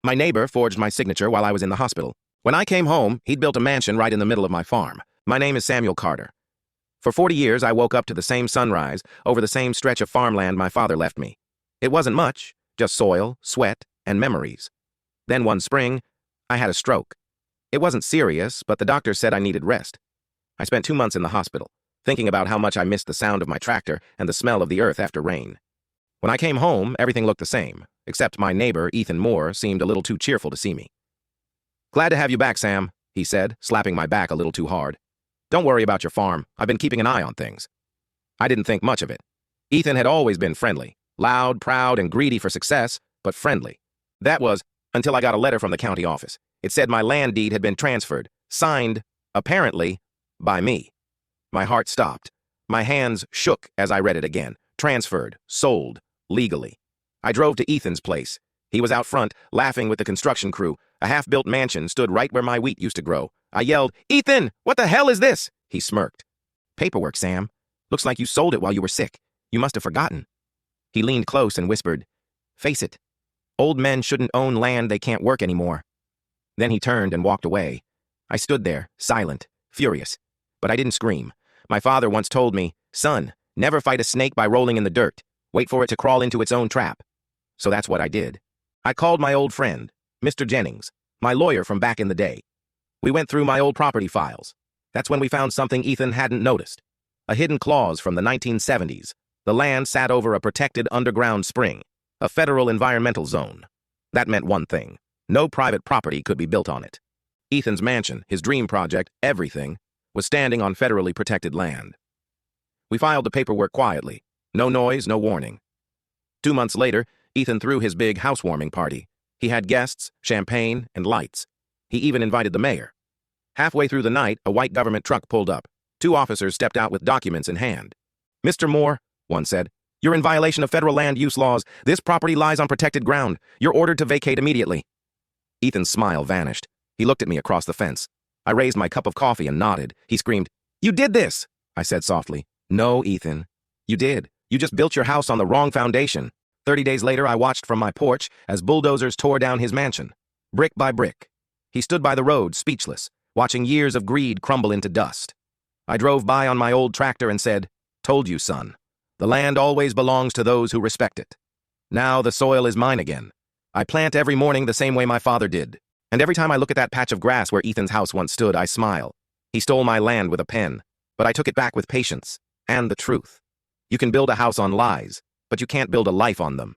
My neighbor forged my signature while I was in the hospital. When I came home, he'd built a mansion right in the middle of my farm. My name is Samuel Carter. For 40 years, I woke up to the same sunrise over the same stretch of farmland my father left me. It wasn't much, just soil, sweat, and memories. Then one spring, I had a stroke. It wasn't serious, but the doctor said I needed rest. I spent 2 months in the hospital, thinking about how much I missed the sound of my tractor and the smell of the earth after rain. When I came home, everything looked the same, except my neighbor, Ethan Moore, seemed a little too cheerful to see me. "Glad to have you back, Sam," he said, slapping my back a little too hard. "Don't worry about your farm. I've been keeping an eye on things." I didn't think much of it. Ethan had always been friendly, loud, proud, and greedy for success, but friendly. That was until I got a letter from the county office. It said my land deed had been transferred, signed, apparently, by me. My heart stopped. My hands shook as I read it again. Transferred, sold, legally. I drove to Ethan's place. He was out front, laughing with the construction crew. A half-built mansion stood right where my wheat used to grow. I yelled, "Ethan, what the hell is this?" He smirked. "Paperwork, Sam. Looks like you sold it while you were sick. You must have forgotten." He leaned close and whispered, "Face it. Old men shouldn't own land they can't work anymore." Then he turned and walked away. I stood there, silent, furious. But I didn't scream. My father once told me, "Son, never fight a snake by rolling in the dirt. Wait for it to crawl into its own trap." So that's what I did. I called my old friend, Mr. Jennings, my lawyer from back in the day. We went through my old property files. That's when we found something Ethan hadn't noticed. A hidden clause from the 1970s. The land sat over a protected underground spring, a federal environmental zone. That meant one thing. No private property could be built on it. Ethan's mansion, his dream project, everything, was standing on federally protected land. We filed the paperwork quietly. No noise, no warning. 2 months later, Ethan threw his big housewarming party. He had guests, champagne, and lights. He even invited the mayor. Halfway through the night, a white government truck pulled up. 2 officers stepped out with documents in hand. "Mr. Moore," one said, "you're in violation of federal land use laws. This property lies on protected ground. You're ordered to vacate immediately." Ethan's smile vanished. He looked at me across the fence. I raised my cup of coffee and nodded. He screamed, "You did this!" I said softly. "No, Ethan. You did. You just built your house on the wrong foundation." 30 days later, I watched from my porch as bulldozers tore down his mansion, brick by brick. He stood by the road, speechless, watching years of greed crumble into dust. I drove by on my old tractor and said, "Told you, son. The land always belongs to those who respect it." Now the soil is mine again. I plant every morning the same way my father did. And every time I look at that patch of grass where Ethan's house once stood, I smile. He stole my land with a pen, but I took it back with patience and the truth. You can build a house on lies, but you can't build a life on them.